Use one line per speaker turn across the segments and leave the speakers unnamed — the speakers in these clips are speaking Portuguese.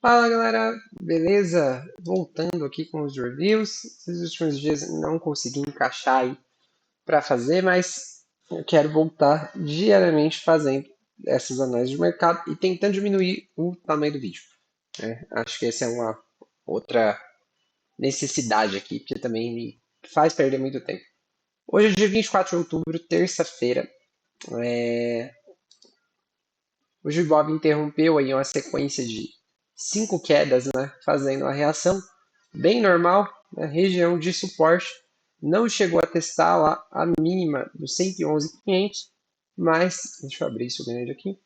Fala galera, beleza? Voltando aqui com os reviews. Esses últimos dias não consegui encaixar aí para fazer, mas eu quero voltar diariamente fazendo essas análises de mercado e tentando diminuir o tamanho do vídeo, né? Acho que essa é uma outra necessidade aqui, que também me faz perder muito tempo. Hoje é dia 24 de outubro, terça-feira. É, O Gibov interrompeu aí uma sequência de cinco quedas, né, fazendo uma reação bem normal, na região de suporte. Não chegou a testar lá a mínima dos 111.500, mas deixa eu abrir isso grande aqui.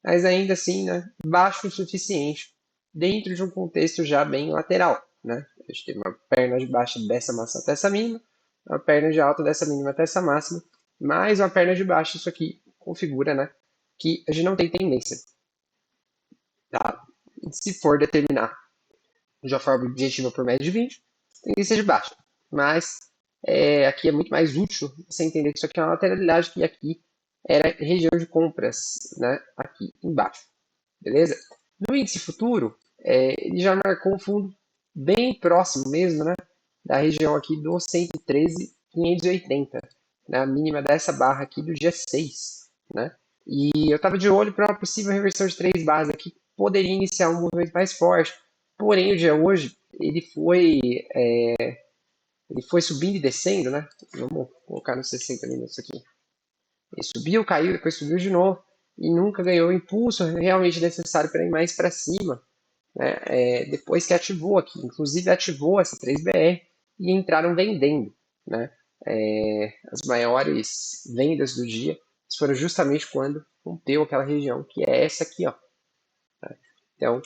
Mas ainda assim, né, baixo o suficiente dentro de um contexto já bem lateral, né? A gente teve uma perna de baixa dessa máxima até essa mínima, uma perna de alta dessa mínima até essa máxima, mais uma perna de baixa. Isso aqui configura, né, que a gente não tem tendência, tá? Se for determinar de uma forma objetiva por média de 20, tendência de baixa. Mas aqui é muito mais útil você entender que isso aqui é uma lateralidade, que aqui era região de compras, né? Aqui embaixo, beleza? No índice futuro, ele já marcou um fundo bem próximo mesmo, né? Da região aqui do 113.580, né? A mínima dessa barra aqui do dia 6, né? E eu estava de olho para uma possível reversão de três barras aqui, que poderia iniciar um movimento mais forte. Porém, o dia hoje, ele foi subindo e descendo, né? Vamos colocar nos 60 minutos aqui. Ele subiu, caiu, depois subiu de novo e nunca ganhou o impulso realmente necessário para ir mais para cima, né? Depois que ativou aqui, inclusive ativou essa 3BR e entraram vendendo, né? As maiores vendas do dia foram justamente quando rompeu aquela região, que é essa aqui, ó. Então,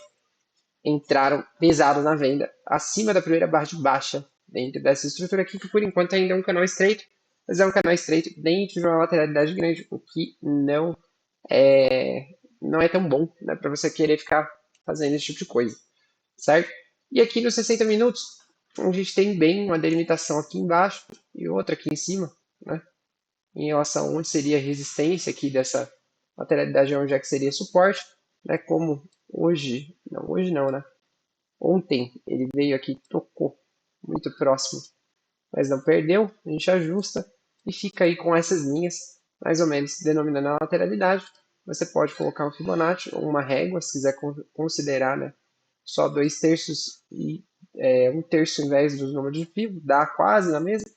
entraram pesaram na venda acima da primeira barra de baixa dentro dessa estrutura aqui, que por enquanto ainda é um canal estreito, mas é um canal estreito dentro de uma lateralidade grande, o que é, não é tão bom, né, para você querer ficar fazendo esse tipo de coisa, certo? E aqui nos 60 minutos, a gente tem bem uma delimitação aqui embaixo e outra aqui em cima, né, em relação a onde seria a resistência aqui dessa lateralidade, onde é que seria suporte, né, como hoje não, né? Ontem ele veio aqui, tocou muito próximo, mas não perdeu. A gente ajusta e fica aí com essas linhas, mais ou menos denominando a lateralidade. Você pode colocar um Fibonacci ou uma régua, se quiser considerar, né, só dois terços e um terço em vez dos números de Fibo, dá quase na mesma.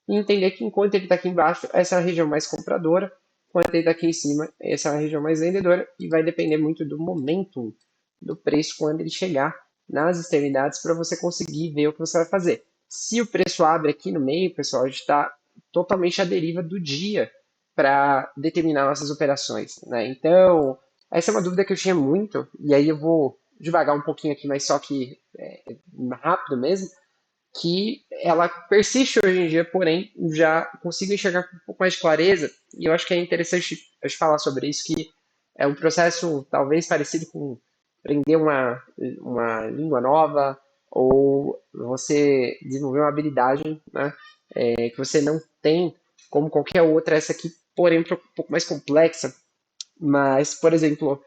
E entender que enquanto ele está aqui embaixo, essa é a região mais compradora, enquanto ele está aqui em cima, essa é a região mais vendedora, e vai depender muito do momento do preço quando ele chegar nas extremidades para você conseguir ver o que você vai fazer. Se o preço abre aqui no meio, pessoal, a gente está totalmente à deriva do dia para determinar nossas operações, né? Então, essa é uma dúvida que eu tinha muito, e aí eu vou devagar um pouquinho aqui, mas só que rápido mesmo, que ela persiste hoje em dia, porém já consigo enxergar com um pouco mais de clareza, e eu acho que é interessante a gente falar sobre isso, que é um processo talvez parecido com aprender uma língua nova, ou você desenvolver uma habilidade, né, que você não tem como qualquer outra, essa aqui, porém um pouco mais complexa, mas, por exemplo,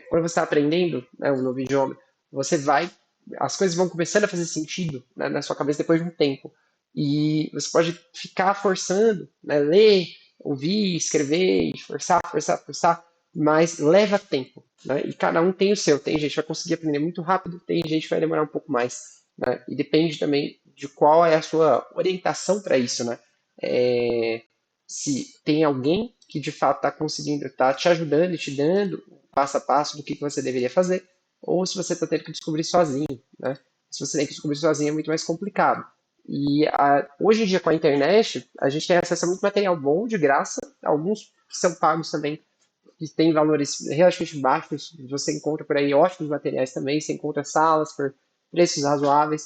quando você está aprendendo, né, um novo idioma, você vai, as coisas vão começando a fazer sentido, né, na sua cabeça depois de um tempo. E você pode ficar forçando, né, ler, ouvir, escrever, forçar, forçar, forçar, mas leva tempo, né? E cada um tem o seu. Tem gente que vai conseguir aprender muito rápido, tem gente que vai demorar um pouco mais, né? E depende também de qual é a sua orientação para isso, né? É, se tem alguém que de fato está conseguindo, está te ajudando e te dando passo a passo do que você deveria fazer, ou se você está tendo que descobrir sozinho, né? Se você tem que descobrir sozinho é muito mais complicado. E hoje em dia com a internet, a gente tem acesso a muito material bom, de graça, alguns são pagos também, que tem valores relativamente baixos, você encontra por aí ótimos materiais também, você encontra salas por preços razoáveis,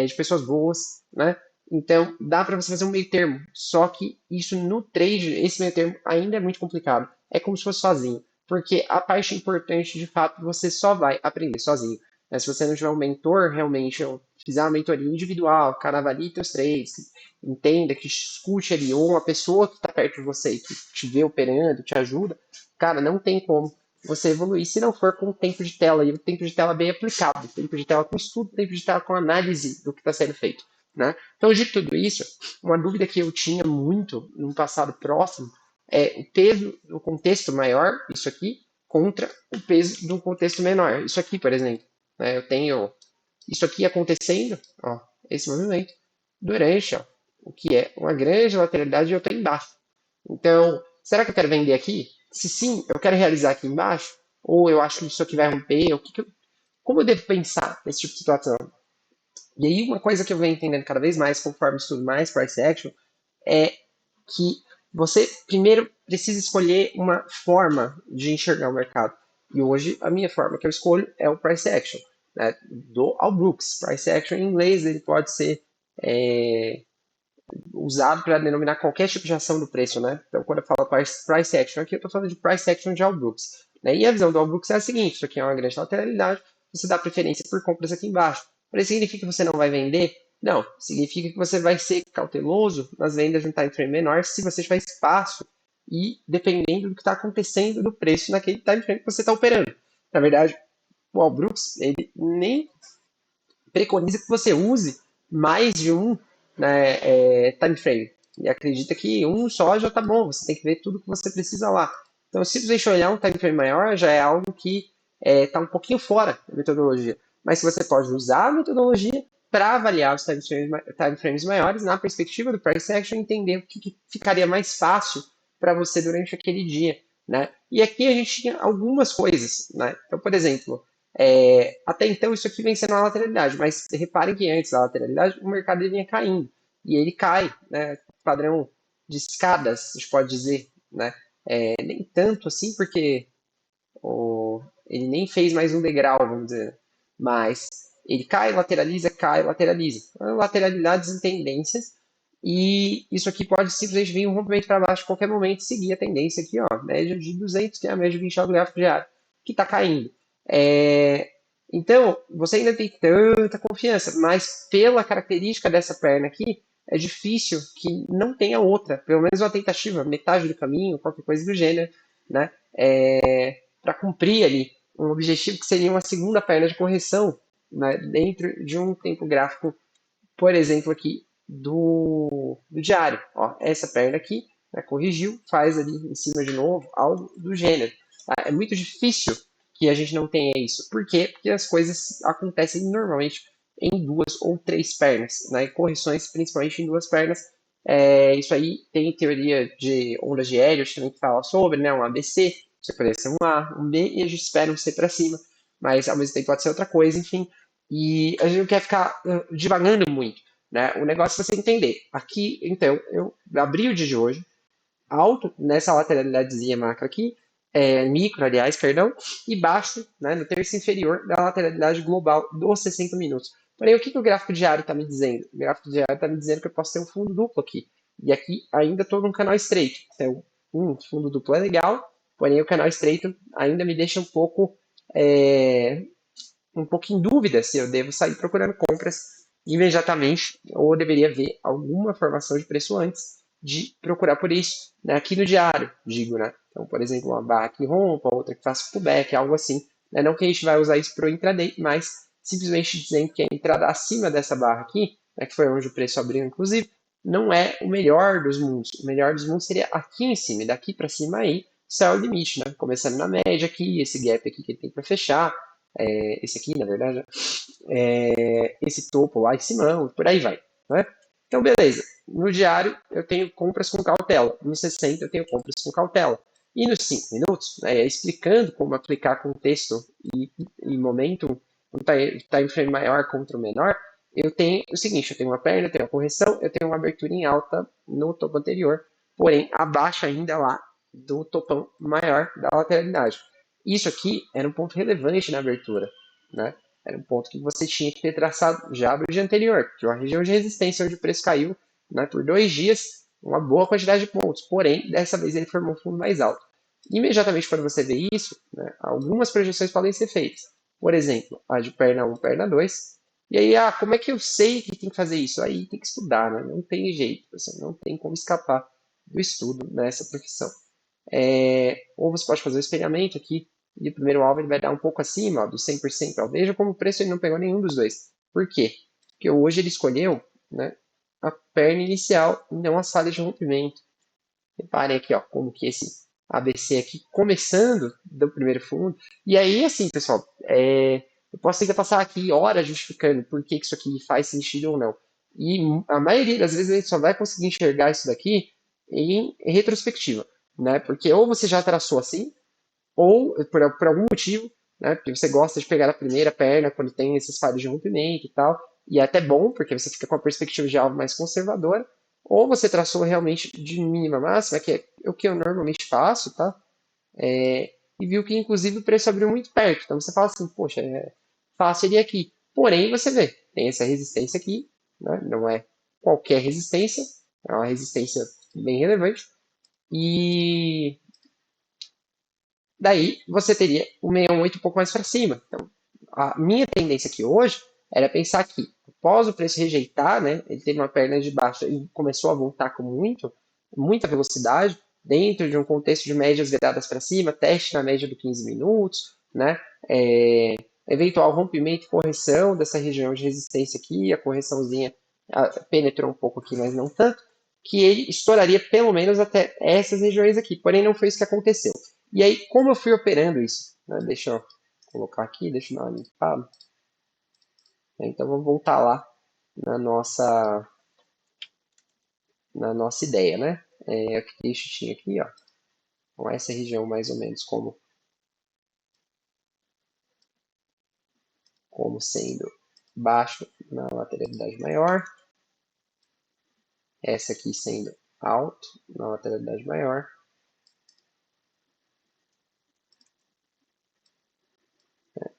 de pessoas boas, né? Então, dá para você fazer um meio termo, só que isso no trade, esse meio termo ainda é muito complicado. É como se fosse sozinho, porque a parte importante, de fato, você só vai aprender sozinho, né? Se você não tiver um mentor, realmente, ou fizer uma mentoria individual, o cara avalie teus trades, entenda, que escute ali, ou uma pessoa que está perto de você, que te vê operando, te ajuda, cara, não tem como você evoluir, se não for com o tempo de tela, e o tempo de tela bem aplicado, tempo de tela com estudo, tempo de tela com análise do que está sendo feito. Né? Então, de tudo isso, uma dúvida que eu tinha muito no passado próximo é o peso do contexto maior, isso aqui, contra o peso do contexto menor. Isso aqui, por exemplo. Né? Eu tenho isso aqui acontecendo, ó, esse movimento, durante ó, o que é uma grande lateralidade e eu estou embaixo. Então, será que eu quero vender aqui? Se sim, eu quero realizar aqui embaixo? Ou eu acho que isso aqui vai romper? Como eu devo pensar nesse tipo de situação? E aí, uma coisa que eu venho entendendo cada vez mais, conforme estudo mais price action, é que você primeiro precisa escolher uma forma de enxergar o mercado. E hoje, a minha forma que eu escolho é o price action, né, do Al Brooks. Price action em inglês ele pode ser é, usado para denominar qualquer tipo de ação do preço, né? Então, quando eu falo price action aqui, eu estou falando de price action de All Brooks. Né? E a visão do All Brooks é a seguinte: isso aqui é uma grande lateralidade, você dá preferência por compras aqui embaixo. Mas isso significa que você não vai vender? Não, significa que você vai ser cauteloso nas vendas de um time frame menor se você tiver espaço e dependendo do que está acontecendo no preço naquele time frame que você está operando. Na verdade, o All Brooks ele nem preconiza que você use mais de um, né, time frame. E acredita que um só já está bom, você tem que ver tudo que você precisa lá. Então, se você olhar um time frame maior, já é algo que está um pouquinho fora da metodologia. Mas você pode usar a metodologia para avaliar os time frames maiores na perspectiva do price action e entender o que ficaria mais fácil para você durante aquele dia. Né? E aqui a gente tinha algumas coisas. Né? Então, por exemplo, até então isso aqui vem sendo uma lateralidade, mas reparem que antes da lateralidade o mercado vinha caindo e ele cai, né, padrão de escadas, a gente pode dizer, né, nem tanto assim porque ele nem fez mais um degrau, vamos dizer, mas ele cai, lateraliza, lateralidades em tendências e isso aqui pode simplesmente vir um rompimento para baixo a qualquer momento e seguir a tendência aqui, ó, média de 200, que é a média de 20 do gráfico diário, que está caindo. É, então, você ainda tem tanta confiança, mas pela característica dessa perna aqui, é difícil que não tenha outra, pelo menos uma tentativa, metade do caminho, qualquer coisa do gênero, né? Para cumprir ali um objetivo que seria uma segunda perna de correção, né? Dentro de um tempo gráfico, por exemplo, aqui do diário. Ó, essa perna aqui, né, corrigiu, faz ali em cima de novo, algo do gênero. Tá? É muito difícil que a gente não tenha isso. Por quê? Porque as coisas acontecem normalmente em duas ou três pernas, né? Correções principalmente em duas pernas. Isso aí tem teoria de ondas de Elliott também que fala sobre, né? Um ABC, você pode ser um A, um B, e a gente espera um C para cima, mas ao mesmo tempo pode ser outra coisa, enfim. E a gente não quer ficar divagando muito. Né? O negócio é você entender. Aqui, então, eu abri o dia de hoje, alto nessa lateralidadezinha macro aqui, micro, aliás, perdão, e baixo, né, no terço inferior da lateralidade global dos 60 minutos. Porém, o que o gráfico diário está me dizendo? O gráfico diário está me dizendo que eu posso ter um fundo duplo aqui. E aqui ainda estou num canal estreito. Então, fundo duplo é legal, porém o canal estreito ainda me deixa é, um pouco em dúvida se eu devo sair procurando compras imediatamente ou deveria ver alguma formação de preço antes de procurar por isso, né? Aqui no diário, digo, né? Então, por exemplo, uma barra que rompa, outra que faça pullback, algo assim. Né? Não que a gente vai usar isso para o intraday, mas simplesmente dizendo que a entrada acima dessa barra aqui, né, que foi onde o preço abriu, inclusive, não é o melhor dos mundos. O melhor dos mundos seria aqui em cima, e daqui para cima aí, céu é o limite, né? Começando na média aqui, esse gap aqui que ele tem para fechar, esse aqui, na verdade, esse topo lá em cima, por aí vai. Né? Então, beleza. No diário, eu tenho compras com cautela. No 60, eu tenho compras com cautela. E nos 5 minutos, explicando como aplicar contexto e momento, um time frame maior contra o menor, eu tenho o seguinte, eu tenho uma perna, eu tenho uma correção, eu tenho uma abertura em alta no topo anterior, porém abaixo ainda lá do topão maior da lateralidade. Isso aqui era um ponto relevante na abertura, né? Era um ponto que você tinha que ter traçado já no dia anterior, que é uma região de resistência onde o preço caiu, né, por 2 dias, uma boa quantidade de pontos. Porém, dessa vez ele formou um fundo mais alto. Imediatamente quando você vê isso, né, algumas projeções podem ser feitas. Por exemplo, a de perna 1, perna 2. E aí, como é que eu sei que tem que fazer isso? Aí tem que estudar, né? Não tem jeito, você não tem como escapar do estudo nessa profissão. Ou você pode fazer o espelhamento aqui e o primeiro alvo ele vai dar um pouco acima, ó, do 100%. Ó. Veja como o preço ele não pegou nenhum dos dois. Por quê? Porque hoje ele escolheu, né, a perna inicial e não a falha de rompimento. Reparem aqui, ó, como que esse ABC aqui começando do primeiro fundo. E aí, assim, pessoal, eu posso ainda passar aqui horas justificando por que isso aqui faz sentido ou não. E a maioria das vezes a gente só vai conseguir enxergar isso daqui em retrospectiva, né? Porque ou você já traçou assim, ou por algum motivo, né? Porque você gosta de pegar a primeira perna quando tem esses falhos de rompimento e tal, e é até bom, porque você fica com a perspectiva de alvo mais conservadora, ou você traçou realmente de mínima máxima, que é o que eu normalmente faço, tá? E viu que inclusive o preço abriu muito perto. Então você fala assim, poxa, é fácil ele aqui. Porém, você vê, tem essa resistência aqui, né? Não é qualquer resistência, é uma resistência bem relevante. E daí você teria o 618 um pouco mais para cima. Então, a minha tendência aqui hoje era pensar que, após o preço rejeitar, né, ele teve uma perna de baixa e começou a voltar com muita velocidade, dentro de um contexto de médias viradas para cima, teste na média do 15 minutos, né, eventual rompimento e correção dessa região de resistência aqui, a correçãozinha penetrou um pouco aqui, mas não tanto, que ele estouraria pelo menos até essas regiões aqui, porém não foi isso que aconteceu. E aí, como eu fui operando isso? Né? Deixa eu colocar aqui, deixa eu dar uma limpada. Então, vamos voltar lá na nossa ideia, né? Eu criei esse tinha aqui, ó. Com essa região mais ou menos como sendo baixo na lateralidade maior. Essa aqui sendo alto na lateralidade maior.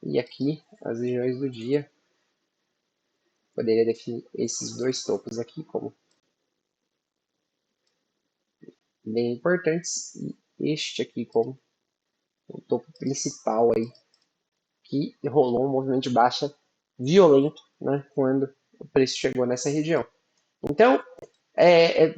E aqui, as regiões do dia, poderia definir esses dois topos aqui como bem importantes e este aqui como o topo principal aí, que rolou um movimento de baixa violento, né, quando o preço chegou nessa região. Então,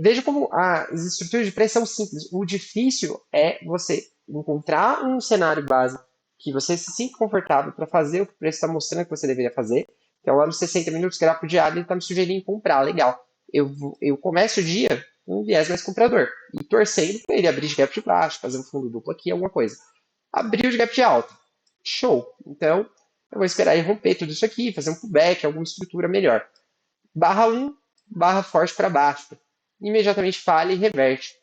veja como as estruturas de preço são simples. O difícil é você encontrar um cenário base que você se sinta confortável para fazer o que o preço está mostrando que você deveria fazer. Então, lá nos 60 minutos, gráfico diário, ele está me sugerindo comprar. Legal. Eu começo o dia com um viés mais comprador e torcendo para ele abrir de gap de baixo, fazer um fundo duplo aqui, alguma coisa. Abriu de gap de alta. Show. Então, eu vou esperar ele romper tudo isso aqui, fazer um pullback, alguma estrutura melhor. Barra 1, barra forte para baixo. Imediatamente falha e reverte.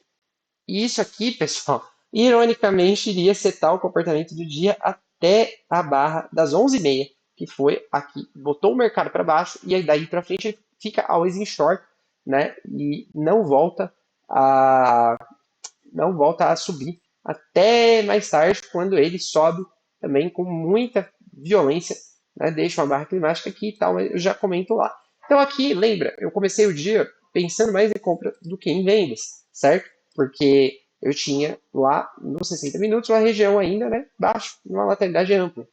E isso aqui, pessoal, ironicamente iria setar o comportamento do dia até a barra das 11h30, que foi aqui. Botou o mercado para baixo e aí daí para frente ele fica always in short, né? E não volta a subir até mais tarde, quando ele sobe também com muita violência, né? Deixa uma barra climática aqui e tal, mas eu já comento lá. Então aqui, lembra, eu comecei o dia pensando mais em compra do que em vendas, certo? Porque eu tinha lá nos 60 minutos uma região ainda, né, baixo, uma lateralidade ampla.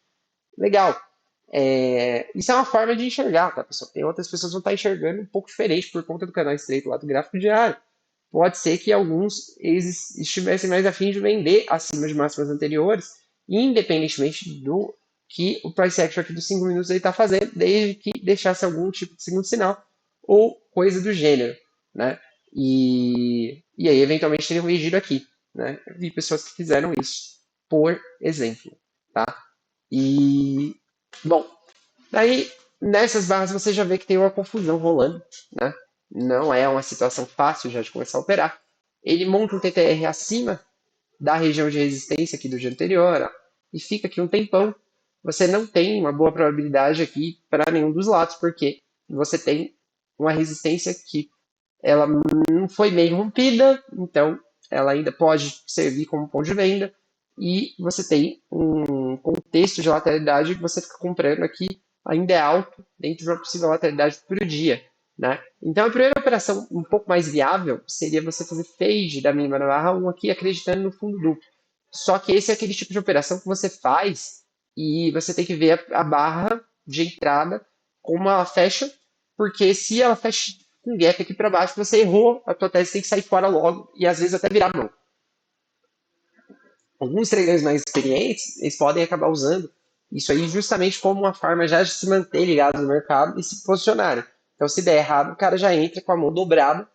Legal. Isso é uma forma de enxergar, tá, pessoal? Tem outras pessoas que vão estar enxergando um pouco diferente por conta do canal estreito lá do gráfico diário. Pode ser que alguns eles estivessem mais afim de vender acima de máximas anteriores, independentemente do que o price action aqui dos 5 minutos está fazendo, desde que deixasse algum tipo de segundo sinal ou coisa do gênero, né? E aí, eventualmente, teriam um giro aqui, né? Eu vi pessoas que fizeram isso, por exemplo, tá? E, bom, daí nessas barras você já vê que tem uma confusão rolando, né? Não é uma situação fácil já de começar a operar. Ele monta um TTR acima da região de resistência aqui do dia anterior, ó, e fica aqui um tempão. Você não tem uma boa probabilidade aqui para nenhum dos lados, porque você tem uma resistência que ela não foi bem rompida, então ela ainda pode servir como ponto de venda, e você tem um contexto de lateralidade que você fica comprando aqui ainda é alto dentro de uma possível lateralidade para o dia. Né? Então, a primeira operação um pouco mais viável seria você fazer fade da mínima na barra 1 aqui, acreditando no fundo duplo. Só que esse é aquele tipo de operação que você faz e você tem que ver a barra de entrada como ela fecha, porque se ela fecha com gap aqui para baixo, você errou, a tua tese tem que sair fora logo e às vezes até virar mão. alguns traders mais experientes, eles podem acabar usando isso aí justamente como uma forma já de se manter ligado no mercado e se posicionarem. Então, se der errado, o cara já entra com a mão dobrada,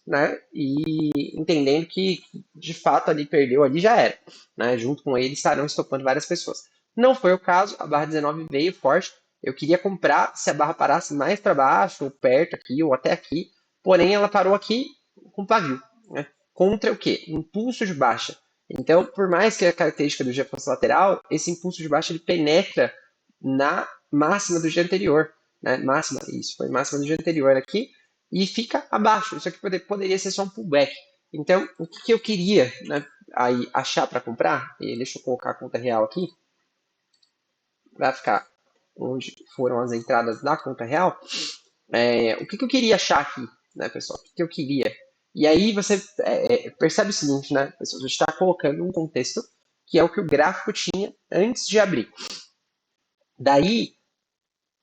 né? E entendendo que de fato ali perdeu, ali já era, né? Junto com ele estarão estopando várias pessoas. Não foi o caso, a barra 19 veio forte. Eu queria comprar se a barra parasse mais para baixo, ou perto aqui, ou até aqui. Porém, ela parou aqui com pavio, né? Contra o quê? Impulso de baixa. Então, por mais que a característica do dia fosse lateral, esse impulso de baixa ele penetra na máxima do dia anterior, né? Máxima, isso, foi máxima do dia anterior aqui, e fica abaixo. Isso aqui poderia ser só um pullback. Então, o que eu queria, né, aí achar para comprar, e deixa eu colocar a conta real aqui, para ficar onde foram as entradas da conta real, o que eu queria achar aqui, né, pessoal? O que eu queria? E aí você percebe o seguinte, né, pessoal? A gente está colocando um contexto que é o que o gráfico tinha antes de abrir. Daí,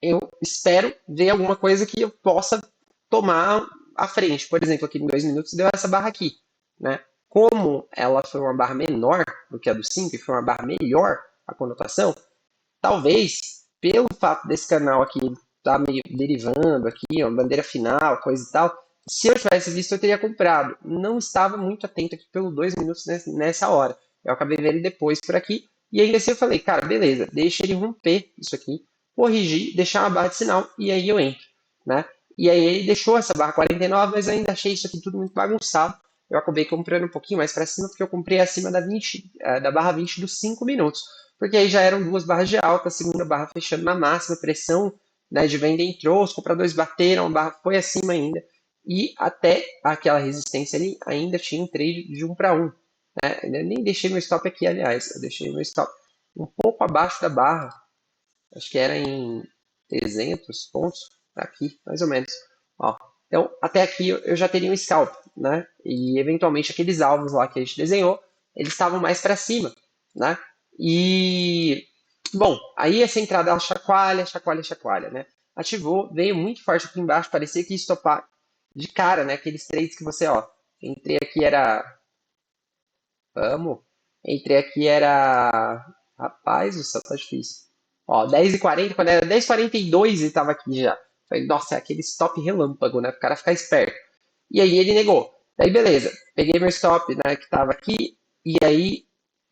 eu espero ver alguma coisa que eu possa tomar à frente. Por exemplo, aqui em 2 minutos deu essa barra aqui, né? Como ela foi uma barra menor do que a do 5 e foi uma barra melhor a conotação, talvez, pelo fato desse canal aqui estar meio derivando aqui, uma bandeira final, coisa e tal, se eu tivesse visto, eu teria comprado. Não estava muito atento aqui pelo 2 minutos nessa hora. Eu acabei vendo depois por aqui. E ainda assim eu falei, cara, beleza, deixa ele romper isso aqui, corrigir, deixar uma barra de sinal e aí eu entro, né? E aí ele deixou essa barra 49, mas eu ainda achei isso aqui tudo muito bagunçado. Eu acabei comprando um pouquinho mais para cima, porque eu comprei acima da barra 20 dos 5 minutos. Porque aí já eram duas barras de alta, a segunda barra fechando na máxima, pressão, né, de venda entrou, os compradores bateram, a barra foi acima ainda. E até aquela resistência ali ainda tinha um trade de 1 para 1. Né? Eu nem deixei meu stop aqui, aliás. Eu deixei meu stop um pouco abaixo da barra. Acho que era em 300 pontos. Aqui, mais ou menos. Ó, então, até aqui eu já teria um scalp. Né? E, eventualmente, aqueles alvos lá que a gente desenhou, eles estavam mais para cima. Né? E, bom, aí essa entrada ela chacoalha, chacoalha, chacoalha. Né? Ativou, veio muito forte aqui embaixo. Parecia que ia estopar de cara, né? Aqueles trades que você, ó, entrei aqui era. Vamos. Entrei aqui era. Rapaz, o céu tá difícil. Ó, 10h40, quando era 10h42 ele tava aqui já. Falei, nossa, é aquele stop relâmpago, né? Pro cara ficar esperto. E aí ele negou. Daí beleza. Peguei meu stop, né, que tava aqui. E aí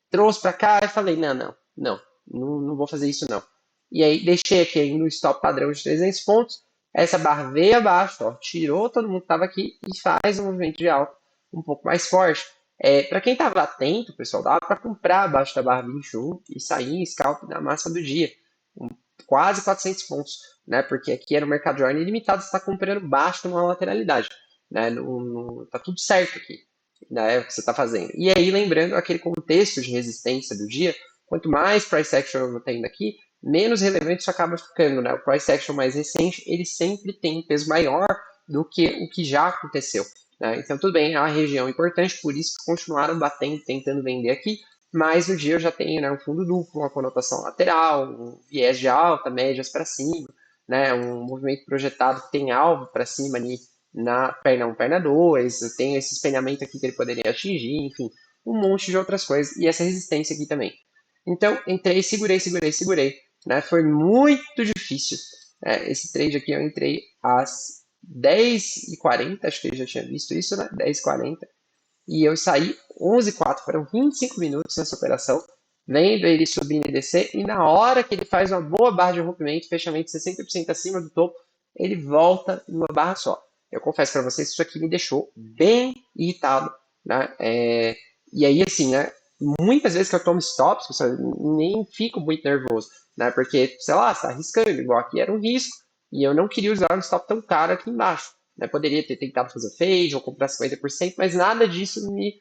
trouxe pra cá e falei, não vou fazer isso não. E aí deixei aqui ainda o stop padrão de 300 pontos. Essa barra veio abaixo, ó, tirou todo mundo que estava aqui e faz um movimento de alta um pouco mais forte. Para quem estava atento, pessoal, dava para comprar abaixo da barra 21 e sair em scalp na máxima do dia. Quase 400 pontos, né? Porque aqui era o mercado de ordem ilimitado, você está comprando baixo numa lateralidade. Né? Tá tudo certo aqui, né? O que você está fazendo. E aí, lembrando aquele contexto de resistência do dia, quanto mais price action eu vou tendo aqui, menos relevante isso acaba ficando, né? O price action mais recente, ele sempre tem um peso maior do que o que já aconteceu. Né? Então, tudo bem, é uma região importante, por isso que continuaram batendo, tentando vender aqui, mas no dia eu já tenho, né, um fundo duplo, uma conotação lateral, um viés de alta, médias para cima, né, um movimento projetado que tem alvo para cima ali na perna 1, perna 2, eu tenho esse espelhamento aqui que ele poderia atingir, enfim, um monte de outras coisas, e essa resistência aqui também. Então, entrei, segurei, né, foi muito difícil. Esse trade aqui eu entrei às 10h40, acho que ele já tinha visto isso, né, 10h40, e eu saí 11h04, foram 25 minutos nessa operação, vendo ele subindo e descer, e na hora que ele faz uma boa barra de rompimento, fechamento 60% acima do topo, ele volta em uma barra só. Eu confesso para vocês, isso aqui me deixou bem irritado, né? E aí, assim, né? Muitas vezes que eu tomo stops, pessoal, nem fico muito nervoso, né? Porque, sei lá, você tá arriscando, igual aqui era um risco, e eu não queria usar um stop tão caro aqui embaixo. Né? Poderia ter tentado fazer fade ou comprar 50%, mas nada disso me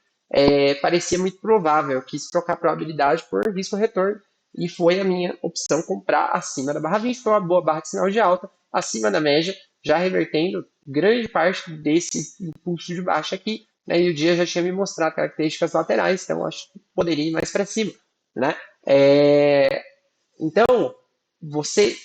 parecia muito provável. Eu quis trocar a probabilidade por risco-retorno e foi a minha opção comprar acima da barra 20. Foi uma boa barra de sinal de alta, acima da média, já revertendo grande parte desse impulso de baixa aqui. Né? E o dia já tinha me mostrado características laterais, então acho que poderia ir mais para cima. Né? Então, você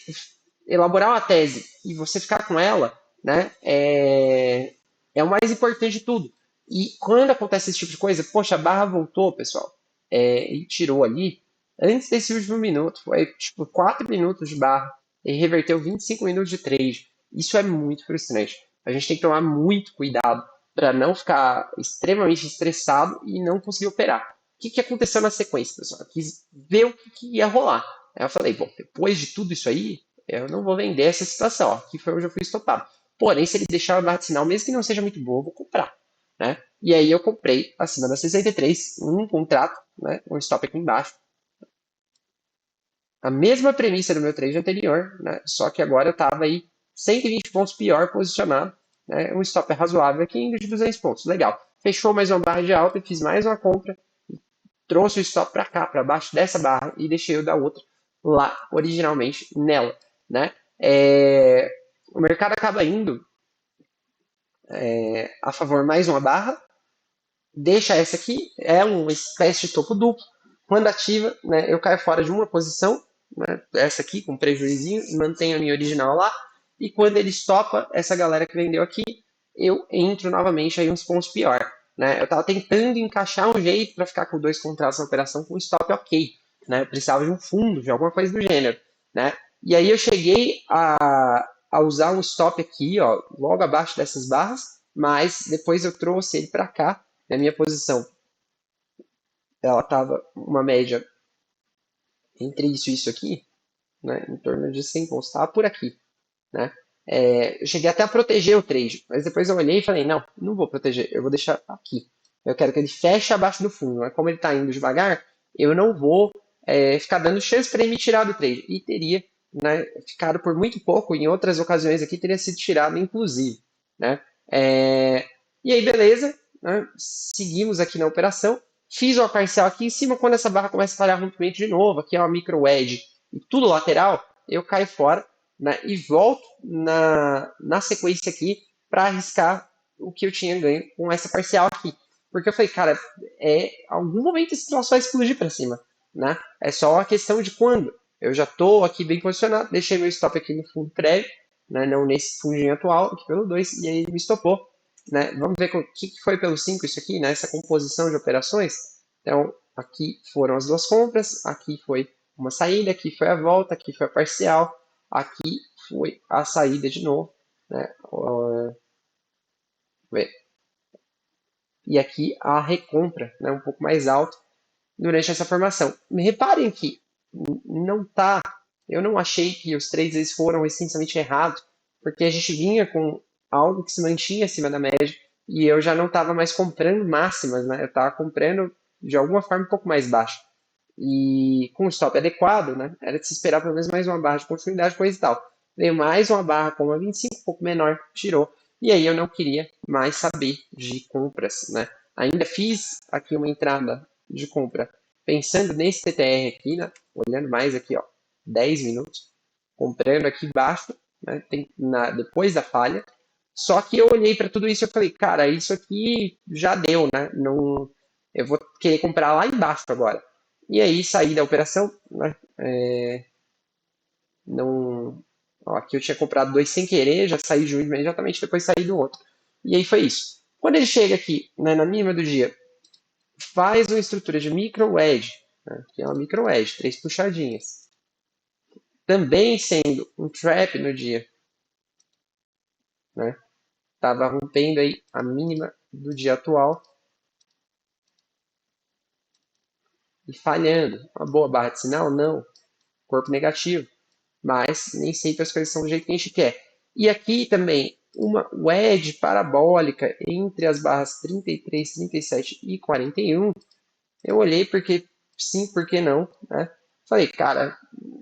elaborar uma tese e você ficar com ela, né, é o mais importante de tudo. E quando acontece esse tipo de coisa, poxa, a barra voltou, pessoal, e tirou ali antes desse último minuto. Foi tipo 4 minutos de barra e reverteu 25 minutos de trade. Isso é muito frustrante. A gente tem que tomar muito cuidado para não ficar extremamente estressado e não conseguir operar. O que aconteceu na sequência, pessoal? Eu quis ver o que ia rolar. Aí eu falei, bom, depois de tudo isso aí, eu não vou vender essa situação. Ó, aqui foi onde eu fui estopado. Porém, se ele deixar a barra de sinal, mesmo que não seja muito boa, eu vou comprar. Né? E aí eu comprei acima da 63 um contrato, né? Um stop aqui embaixo. A mesma premissa do meu trade anterior, né? Só que agora eu estava aí 120 pontos pior posicionado, né? Um stop razoável aqui indo de 200 pontos. Legal. Fechou mais uma barra de alta e fiz mais uma compra. Trouxe o stop para cá, para baixo dessa barra e deixei o da outra lá originalmente nela, né? O mercado acaba indo a favor mais uma barra, deixa essa aqui, é uma espécie de topo duplo. Quando ativa, né, eu caio fora de uma posição, né, essa aqui com prejuízo, mantenho a minha original lá, e quando ele estopa, essa galera que vendeu aqui, eu entro novamente aí uns pontos pior. Né? Eu estava tentando encaixar um jeito para ficar com dois contratos na operação com stop ok. Né? Eu precisava de um fundo, de alguma coisa do gênero. Né? E aí eu cheguei a usar um stop aqui, ó, logo abaixo dessas barras, mas depois eu trouxe ele para cá, na minha posição. Ela estava uma média entre isso e isso aqui, né, em torno de 100 pontos, estava por aqui. Né? Eu cheguei até a proteger o trade, mas depois eu olhei e falei, não, não vou proteger, eu vou deixar aqui. Eu quero que ele feche abaixo do fundo, mas como ele está indo devagar, eu não vou ficar dando chance para ele me tirar do trade. E teria, né, ficado por muito pouco, em outras ocasiões aqui teria sido tirado, inclusive. Né? E aí, beleza, né? Seguimos aqui na operação. Fiz uma parcial aqui em cima, quando essa barra começa a falhar rompimento de novo, aqui é uma micro edge e tudo lateral, eu caio fora, né, e volto na sequência aqui para arriscar o que eu tinha ganho com essa parcial aqui. Porque eu falei, cara, algum momento esse troço vai explodir para cima. Né? É só uma questão de quando. Eu já estou aqui bem posicionado, deixei meu stop aqui no fundo prévio, né, não nesse fundinho atual, aqui pelo 2, e aí ele me estopou. Né? Vamos ver o que foi pelo 5 isso aqui, né? Essa composição de operações. Então, aqui foram as duas compras, aqui foi uma saída, aqui foi a volta, aqui foi a parcial, aqui foi a saída de novo. Né? E aqui a recompra, né? Um pouco mais alta durante essa formação. Reparem que não tá, eu não achei que os trades eles foram essencialmente errados, porque a gente vinha com algo que se mantinha acima da média e eu já não estava mais comprando máximas, né? Eu estava comprando de alguma forma um pouco mais baixo. E com o stop adequado, né? Era de se esperar pelo menos mais uma barra de continuidade, coisa e tal. Veio mais uma barra com uma 25, um pouco menor, tirou. E aí eu não queria mais saber de compras, né? Ainda fiz aqui uma entrada de compra pensando nesse TTR aqui, né? Olhando mais aqui, ó, 10 minutos, comprando aqui embaixo, né? Depois da falha. Só que eu olhei para tudo isso e falei, cara, isso aqui já deu, né? Não, eu vou querer comprar lá embaixo agora. E aí saí da operação, né? Não, ó, aqui eu tinha comprado dois sem querer, já saí de um imediatamente, depois saí do outro. E aí foi isso. Quando ele chega aqui, né, na mínima do dia, faz uma estrutura de micro edge, né, que é uma micro edge, 3 puxadinhas. Também sendo um trap no dia, né? Tava rompendo aí a mínima do dia atual e falhando. Uma boa barra de sinal? Não. Corpo negativo. Mas nem sempre as coisas são do jeito que a gente quer. E aqui também uma wedge parabólica entre as barras 33, 37 e 41. Eu olhei porque sim, por que não, né? Falei, cara,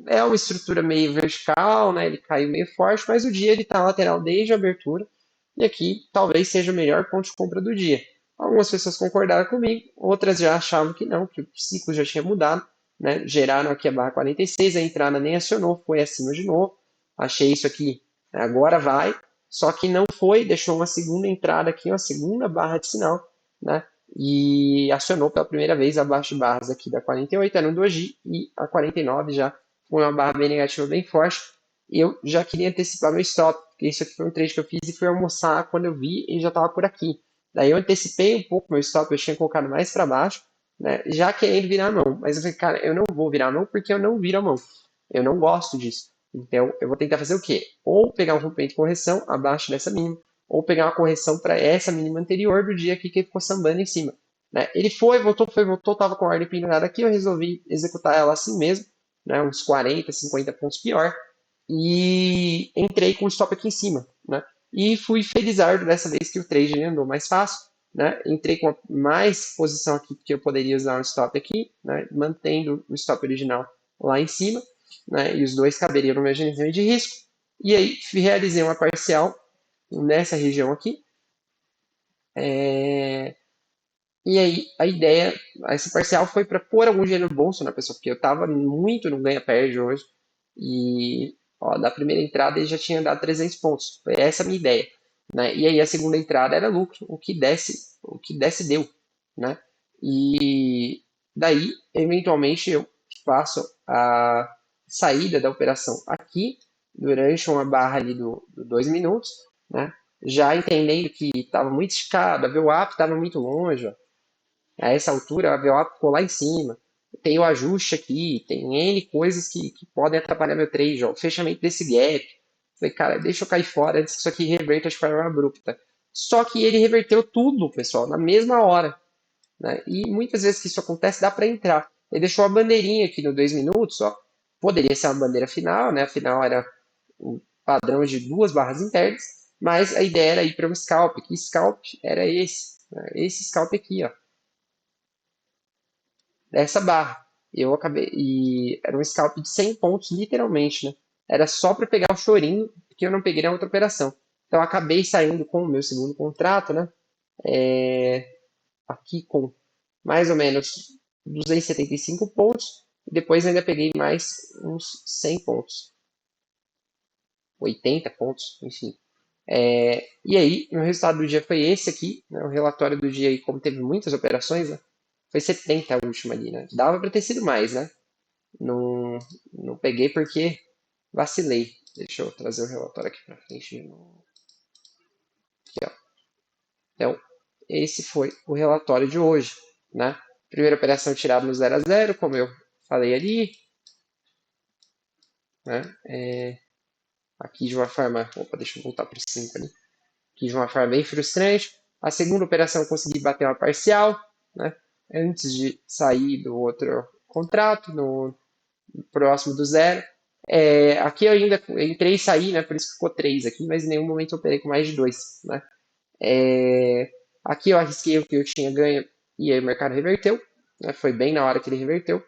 é uma estrutura meio vertical, né? Ele caiu meio forte, mas o dia ele está lateral desde a abertura. E aqui talvez seja o melhor ponto de compra do dia. Algumas pessoas concordaram comigo, outras já achavam que não, que o ciclo já tinha mudado. Né? Geraram aqui a barra 46, a entrada nem acionou, foi acima de novo. Achei isso aqui, agora vai. Só que não foi, deixou uma segunda entrada aqui, uma segunda barra de sinal. Né? E acionou pela primeira vez abaixo de barras aqui da 48, era um doji, e a 49 já foi uma barra bem negativa, bem forte. Eu já queria antecipar meu stop, porque isso aqui foi um trade que eu fiz e fui almoçar quando eu vi e já estava por aqui. Daí eu antecipei um pouco meu stop, eu tinha colocado mais para baixo, né, já querendo virar a mão. Mas eu falei, cara, eu não vou virar a mão porque eu não viro a mão. Eu não gosto disso. Então, eu vou tentar fazer o quê? Ou pegar um rompimento de correção abaixo dessa mínima, ou pegar uma correção para essa mínima anterior do dia aqui que ele ficou sambando em cima. Né? Ele foi, voltou, estava com a ordem pendurada aqui, eu resolvi executar ela assim mesmo, né? Uns 40, 50 pontos pior, e entrei com o stop aqui em cima. Né? E fui felizardo dessa vez que o trade andou mais fácil. Né? Entrei com mais posição aqui, porque eu poderia usar um stop aqui, né? Mantendo o stop original lá em cima, né? E os dois caberiam no meu gerenciamento de risco. E aí realizei uma parcial nessa região aqui. E aí a ideia, essa parcial foi para pôr algum dinheiro no bolso na pessoa, porque eu estava muito no ganha-perde hoje. E ó, da primeira entrada ele já tinha dado 300 pontos. Foi essa a minha ideia. Né? E aí a segunda entrada era lucro, o que desse deu. Né? E daí, eventualmente, eu faço a saída da operação aqui, durante uma barra ali do 2 minutos, né? Já entendendo que estava muito esticado, a VWAP estava muito longe, ó. A essa altura a VWAP ficou lá em cima, tem o ajuste aqui, tem N coisas que podem atrapalhar meu trade, ó. O fechamento desse gap. Falei, cara, deixa eu cair fora antes que isso aqui reverta de forma abrupta. Só que ele reverteu tudo, pessoal, na mesma hora. Né? E muitas vezes que isso acontece, dá para entrar. Ele deixou a bandeirinha aqui no 2 minutos, ó. Poderia ser uma bandeira final, né? Afinal, era um padrão de duas barras internas, mas a ideia era ir para um scalp. Que scalp era esse? Né? Esse scalp aqui, ó. Dessa barra. Eu acabei. E era um scalp de 100 pontos, literalmente, né? Era só para pegar o chorinho, porque eu não peguei na outra operação. Então, eu acabei saindo com o meu segundo contrato, né? Aqui com mais ou menos 275 pontos. E depois ainda peguei mais uns 100 pontos. 80 pontos, enfim. E aí, meu resultado do dia foi esse aqui. Né, o relatório do dia aí, como teve muitas operações, né, foi 70 a última ali. Né? Dava para ter sido mais, né? Não, não peguei porque vacilei. Deixa eu trazer o relatório aqui para frente de novo. Aqui, ó. Então, esse foi o relatório de hoje. Né? Primeira operação tirada no 0 a 0, como eu falei ali. Né? Aqui de uma forma. Opa, deixa eu voltar para o 5 ali. Aqui de uma forma bem frustrante. A segunda operação eu consegui bater uma parcial. Né? Antes de sair do outro contrato, no próximo do zero. Aqui eu ainda entrei e saí, né? Por isso que ficou 3 aqui, mas em nenhum momento eu operei com mais de 2. Né? Aqui eu arrisquei o que eu tinha ganho e aí o mercado reverteu. Né? Foi bem na hora que ele reverteu.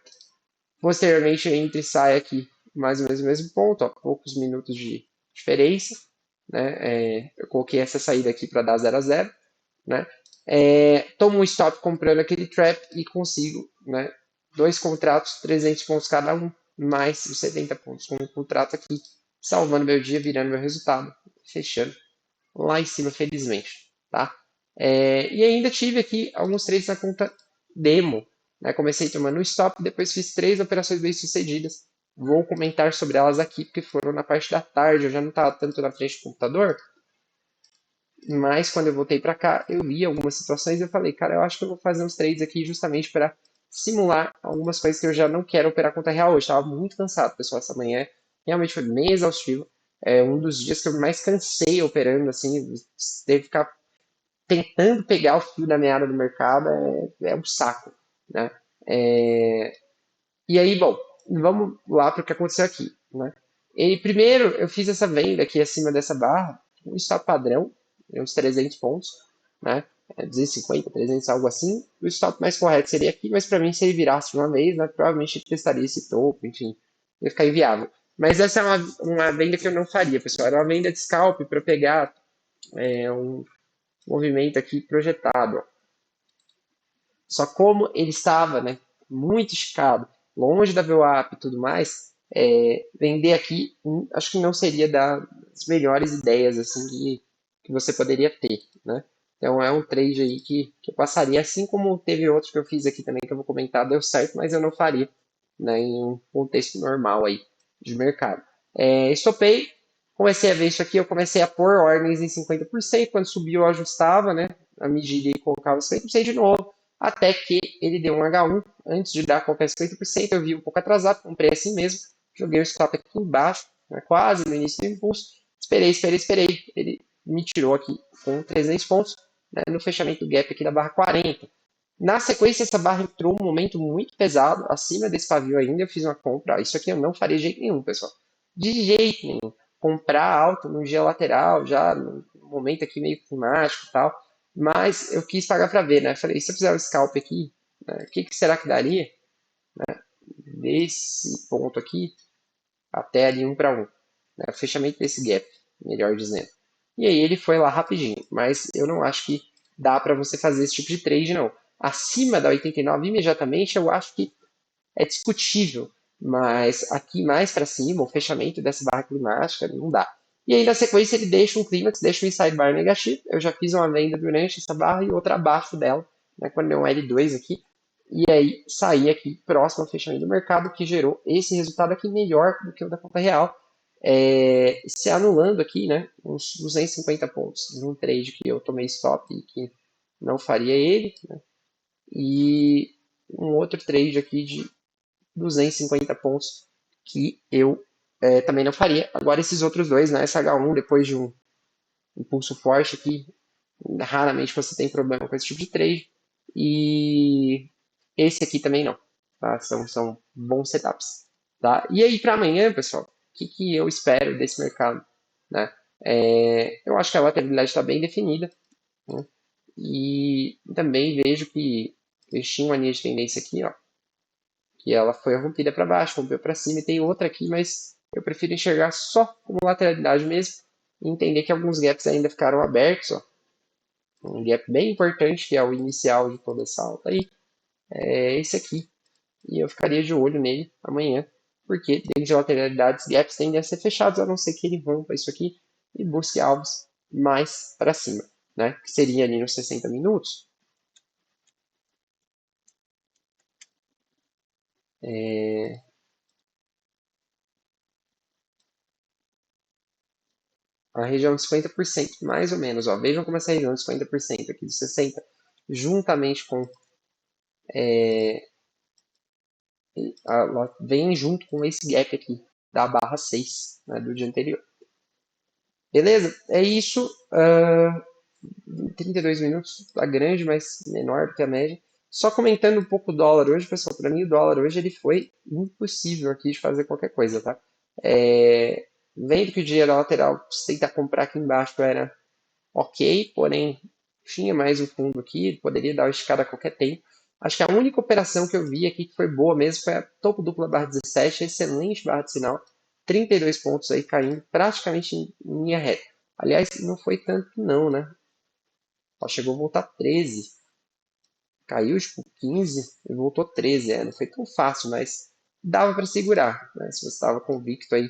Posteriormente eu entro e saio aqui mais ou menos no mesmo ponto, ó, poucos minutos de diferença. Né? Eu coloquei essa saída aqui para dar 0 a 0. Né? Tomo um stop comprando aquele trap e consigo, né, dois contratos, 300 pontos cada um, mais os 70 pontos com um contrato aqui, salvando meu dia, virando meu resultado, fechando lá em cima, felizmente. Tá? E ainda tive aqui alguns trades na conta demo. Né? Comecei tomando um stop, depois fiz 3 operações bem sucedidas. Vou comentar sobre elas aqui, porque foram na parte da tarde, eu já não estava tanto na frente do computador, mas quando eu voltei para cá, eu vi algumas situações e eu falei, cara, eu acho que eu vou fazer uns trades aqui justamente para simular algumas coisas que eu já não quero operar conta real hoje. Estava muito cansado, pessoal, essa manhã realmente foi bem exaustivo. É um dos dias que eu mais cansei operando, assim, teve que ficar tentando pegar o fio da meada do mercado, é um saco, né? E aí, bom, vamos lá para o que aconteceu aqui, né? E primeiro eu fiz essa venda aqui acima dessa barra, um stop padrão, uns 300 pontos, né? 250, 300, algo assim. O stop mais correto seria aqui, mas para mim, se ele virasse de uma vez, né, provavelmente ele testaria esse topo, enfim, ia ficar inviável. Mas essa é uma venda que eu não faria, pessoal. Era uma venda de scalp para pegar um movimento aqui projetado. Ó. Só como ele estava, né, muito esticado, longe da VWAP e tudo mais, vender aqui acho que não seria das melhores ideias assim que você poderia ter, né? Então é um trade aí que eu passaria, assim como teve outros que eu fiz aqui também que eu vou comentar, deu certo, mas eu não faria, né, em um contexto normal aí de mercado. Estopei, comecei a ver isso aqui, eu comecei a pôr ordens em 50%, quando subiu eu ajustava, né, a medida e colocava 50% de novo, até que ele deu um H1 antes de dar qualquer 50%. Eu vi um pouco atrasado, comprei assim mesmo, joguei o stop aqui embaixo, né, quase no início do impulso, esperei. Ele me tirou aqui com 300 pontos, né, no fechamento do gap aqui da barra 40. Na sequência, essa barra entrou um momento muito pesado, acima desse pavio ainda, eu fiz uma compra. Isso aqui eu não faria de jeito nenhum, pessoal. De jeito nenhum. Comprar alto no dia lateral, já no momento aqui meio climático e tal. Mas eu quis pagar para ver, né? Falei, se eu fizer o scalp aqui, né, o que será que daria desse ponto aqui até ali 1 para 1? Né? O fechamento desse gap, melhor dizendo. E aí ele foi lá rapidinho, mas eu não acho que dá para você fazer esse tipo de trade, não. Acima da 89 imediatamente eu acho que é discutível, mas aqui mais para cima, o fechamento dessa barra climática não dá. E aí na sequência ele deixa um clímax, deixa um inside bar negativo. Eu já fiz uma venda durante essa barra e outra abaixo dela, né, quando deu um L2 aqui. E aí saí aqui próximo ao fechamento do mercado, que gerou esse resultado aqui melhor do que o da conta real. Se anulando aqui, né, uns 250 pontos num trade que eu tomei stop e que não faria ele, né, e um outro trade aqui de 250 pontos que eu também não faria. Agora esses outros dois, né, SH1 depois de um impulso forte aqui, raramente você tem problema com esse tipo de trade, e esse aqui também não, tá? São bons setups, tá? E aí para amanhã, pessoal, o que eu espero desse mercado, né? Eu acho que a lateralidade está bem definida, né? E também vejo que eles tinham uma linha de tendência aqui, ó, que ela foi rompida para baixo, rompeu para cima, e tem outra aqui, mas eu prefiro enxergar só como lateralidade mesmo e entender que alguns gaps ainda ficaram abertos, ó. Um gap bem importante, que é o inicial de toda essa alta aí, é esse aqui. E eu ficaria de olho nele amanhã, porque dentro de lateralidades, gaps tendem a ser fechados, a não ser que ele rompa isso aqui e busque alvos mais para cima, né? Que seria ali nos 60 minutos. A região de 50%, mais ou menos. Ó. Vejam como essa região de 50% aqui, de 60%, juntamente com. Vem junto com esse gap aqui, da barra 6, né, do dia anterior. Beleza? É isso. 32 minutos, tá grande, mas menor do que a média. Só comentando um pouco o dólar hoje, pessoal. Para mim, o dólar hoje ele foi impossível aqui de fazer qualquer coisa, tá? Vendo que o dinheiro lateral, você tentar comprar aqui embaixo era ok, porém tinha mais um fundo aqui, poderia dar uma escada a qualquer tempo. Acho que a única operação que eu vi aqui que foi boa mesmo foi a topo dupla barra 17, excelente barra de sinal, 32 pontos aí caindo praticamente em linha reta. Aliás, não foi tanto não, né? Só chegou a voltar 13, caiu tipo 15 e voltou 13, não foi tão fácil, mas dava para segurar, né? Se você estava convicto aí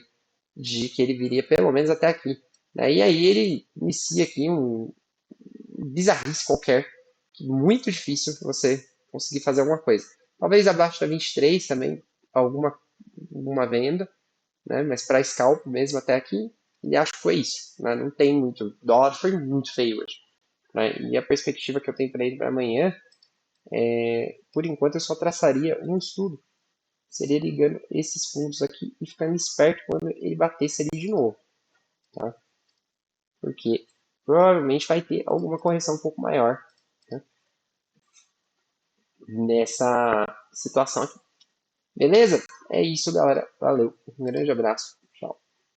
de que ele viria pelo menos até aqui. Né? E aí ele inicia aqui um bizarrice qualquer, muito difícil você conseguir fazer alguma coisa. Talvez abaixo da 23 também, alguma venda, né? Mas para scalp mesmo até aqui, e acho que foi isso. Né? Não tem muito. O dólar foi muito feio hoje. Né? E a perspectiva que eu tenho para ele para amanhã, por enquanto eu só traçaria um estudo. Seria ligando esses fundos aqui e ficando esperto quando ele batesse ali de novo. Tá? Porque provavelmente vai ter alguma correção um pouco maior, né, nessa situação aqui. Beleza? É isso, galera. Valeu. Um grande abraço.